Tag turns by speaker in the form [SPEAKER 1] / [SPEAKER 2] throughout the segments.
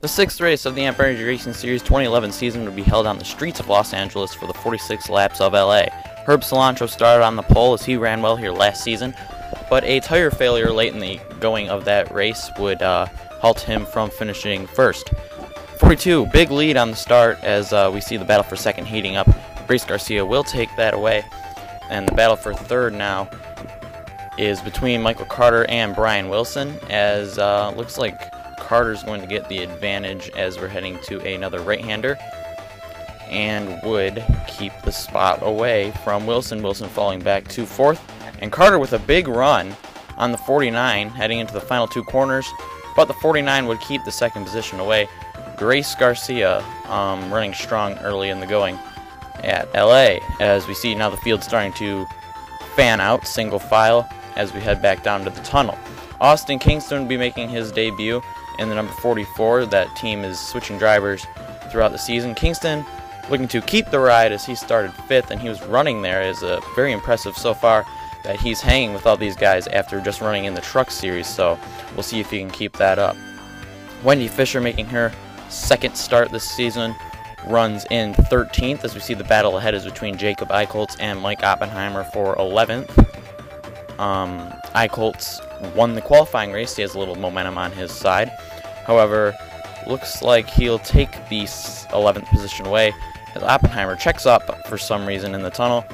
[SPEAKER 1] The sixth race of the AARO Racing Series 2011 season would be held on the streets of Los Angeles for the 46 laps of LA. Herb Cilantro started on the pole as he ran well here last season, but a tire failure late in the going of that race would halt him from finishing first. 42, big lead on the start as we see the battle for second heating up. Grace Garcia will take that away, and the battle for third now is between Michael Carter and Brian Wilson, as looks like Carter's going to get the advantage as we're heading to another right-hander and would keep the spot away from Wilson. Wilson falling back to fourth, and Carter with a big run on the 49 heading into the final two corners, but the 49 would keep the second position away. Grace Garcia running strong early in the going at LA, as we see now the field starting to fan out single file as we head back down to the tunnel. Austin Kingston will be making his debut in the number 44. That team is switching drivers throughout the season. Kingston looking to keep the ride as he started fifth, and he was running there. Is very impressive so far that he's hanging with all these guys after just running in the truck series, so we'll see if he can keep that up. Wendy Fisher making her second start this season runs in 13th, as we see the battle ahead is between Jacob Eichholz and Mike Oppenheimer for 11th. Eichholz won the qualifying race. He has a little momentum on his side. However, looks like he'll take the 11th position away as Oppenheimer checks up for some reason in the tunnel.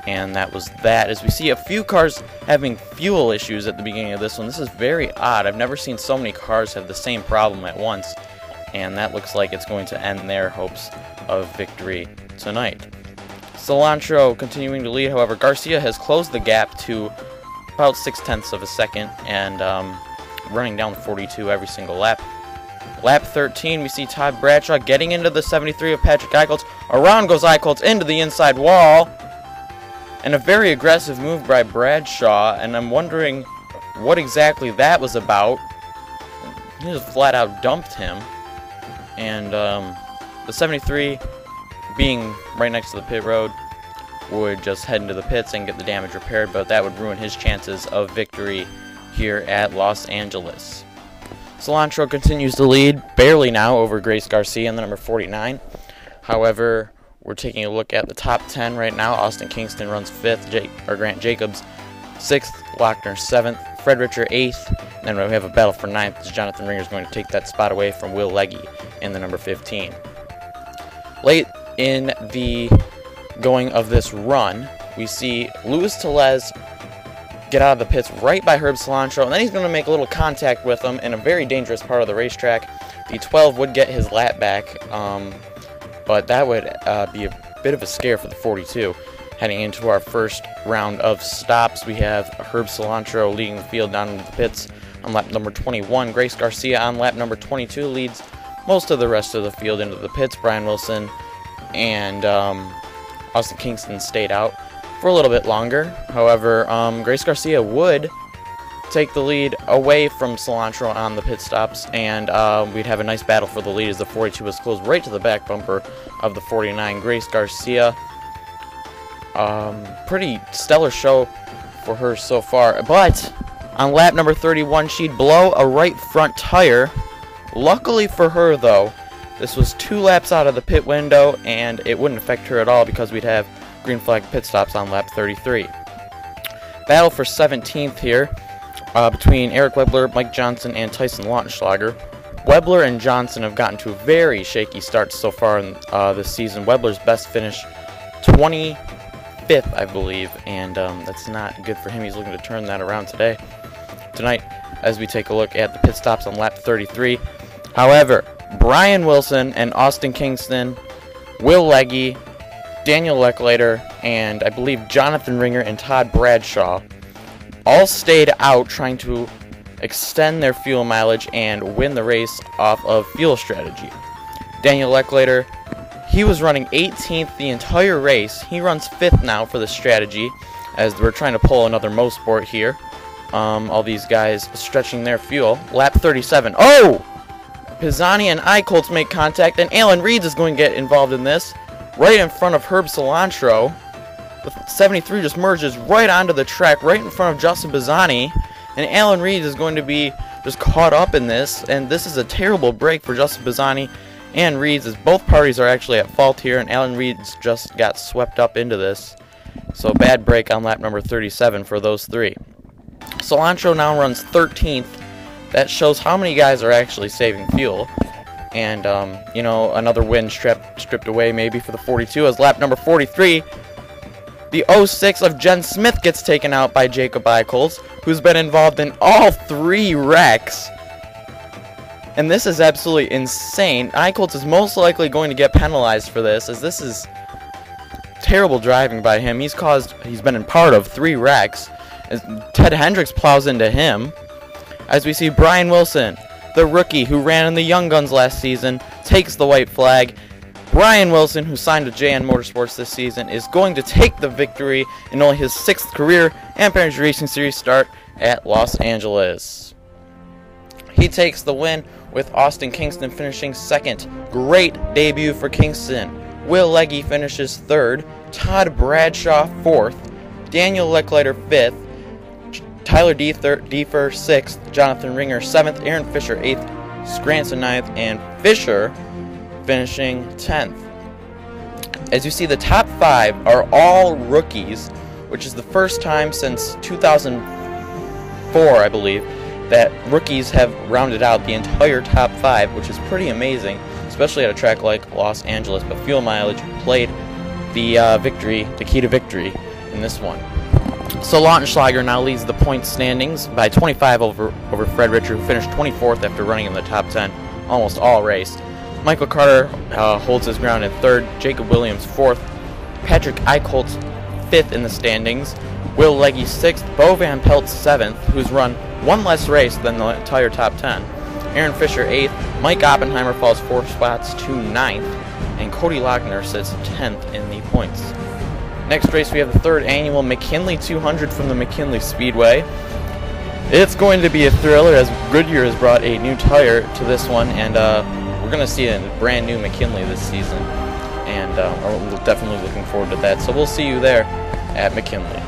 [SPEAKER 1] And that was that, as we see a few cars having fuel issues at the beginning of this one. This is very odd. I've never seen so many cars have the same problem at once, and that looks like it's going to end their hopes of victory tonight. Cilantro continuing to lead. However, Garcia has closed the gap to about 0.6 of a second and running down the 42 every single lap. Lap 13, we see Todd Bradshaw getting into the 73 of Patrick Eichholz. Around goes Eichholz into the inside wall, and a very aggressive move by Bradshaw, and I'm wondering what exactly that was about. He just flat out dumped him, and the 73, being right next to the pit road, would just head into the pits and get the damage repaired, but that would ruin his chances of victory here at Los Angeles. Cilantro continues to lead, barely now, over Grace Garcia in the number 49. However, we're taking a look at the top 10 right now. Austin Kingston runs 5th, Grant Jacobs 6th, Lochner 7th, Fred Richer 8th, and then we have a battle for 9th as Jonathan Ringer is going to take that spot away from Will Legge in the number 15. Late in the going of this run, we see Luis Tellez get out of the pits right by Herb Cilantro, and then he's going to make a little contact with him in a very dangerous part of the racetrack. The 12 would get his lap back, but that would be a bit of a scare for the 42. Heading into our first round of stops, we have Herb Cilantro leading the field down into the pits on lap number 21. Grace Garcia on lap number 22 leads most of the rest of the field into the pits. Brian Wilson and Austin Kingston stayed out for a little bit longer. However, Grace Garcia would take the lead away from Cilantro on the pit stops, and we'd have a nice battle for the lead as the 42 was close right to the back bumper of the 49. Grace Garcia, pretty stellar show for her so far, but on lap number 31 she'd blow a right front tire. Luckily for her, though, this was 2 laps out of the pit window, and it wouldn't affect her at all because we'd have green flag pit stops on lap 33. Battle for 17th here between Eric Webler, Mike Johnson, and Tyson Lautenschlager. Webler and Johnson have gotten to very shaky starts so far in this season. Webler's best finish 25th, I believe, and that's not good for him. He's looking to turn that around tonight as we take a look at the pit stops on lap 33. However, Brian Wilson and Austin Kingston, Will Legge, Daniel Lecklater, and I believe Jonathan Ringer and Todd Bradshaw all stayed out trying to extend their fuel mileage and win the race off of fuel strategy. Daniel Lecklater, he was running 18th the entire race. He runs 5th now for the strategy as we're trying to pull another Mosport here. All these guys stretching their fuel. Lap 37. Oh! Pisani and Eichholz make contact, and Alan Reeds is going to get involved in this right in front of Herb Cilantro. The 73 just merges right onto the track, right in front of Justin Pisani, and Alan Reeds is going to be just caught up in this, and this is a terrible break for Justin Bazzani and Reeds, as both parties are actually at fault here, and Alan Reeds just got swept up into this. So bad break on lap number 37 for those three. Cilantro now runs 13th. That shows how many guys are actually saving fuel. And, you know, another win stripped away maybe for the 42, as lap number 43, the 06 of Jen Smith gets taken out by Jacob Eichholz, who's been involved in all three wrecks. And this is absolutely insane. Eichholz is most likely going to get penalized for this, as this is terrible driving by him. He's been in part of 3 wrecks, as Ted Hendricks plows into him. As we see Brian Wilson, the rookie who ran in the Young Guns last season, takes the white flag. Brian Wilson, who signed with JN Motorsports this season, is going to take the victory in only his 6th career AMP Energy Racing Series start at Los Angeles. He takes the win, with Austin Kingston finishing 2nd. Great debut for Kingston. Will Legge finishes 3rd. Todd Bradshaw 4th. Daniel Leclerc 5th. Tyler Defer 6th. Jonathan Ringer 7th. Aaron Fisher 8th. Scranton 9th. And Fisher finishing 10th. As you see, the top 5 are all rookies, which is the first time since 2004, I believe, that rookies have rounded out the entire top 5, which is pretty amazing, especially at a track like Los Angeles. But fuel mileage played the key to victory in this one. So Lautenschlager now leads the point standings by 25 over Fred Richer, who finished 24th after running in the top 10 almost all race. Michael Carter holds his ground in 3rd, Jacob Williams 4th, Patrick Eichholz 5th in the standings, Will Legge 6th, Bo Van Pelt 7th, who's run 1 less race than the entire top 10, Aaron Fisher 8th, Mike Oppenheimer falls 4 spots to 9th, and Cody Lochner sits 10th in the points. Next race, we have the 3rd annual McKinley 200 from the McKinley Speedway. It's going to be a thriller, as Goodyear has brought a new tire to this one, and we're going to see a brand new McKinley this season, and we're definitely looking forward to that. So we'll see you there at McKinley.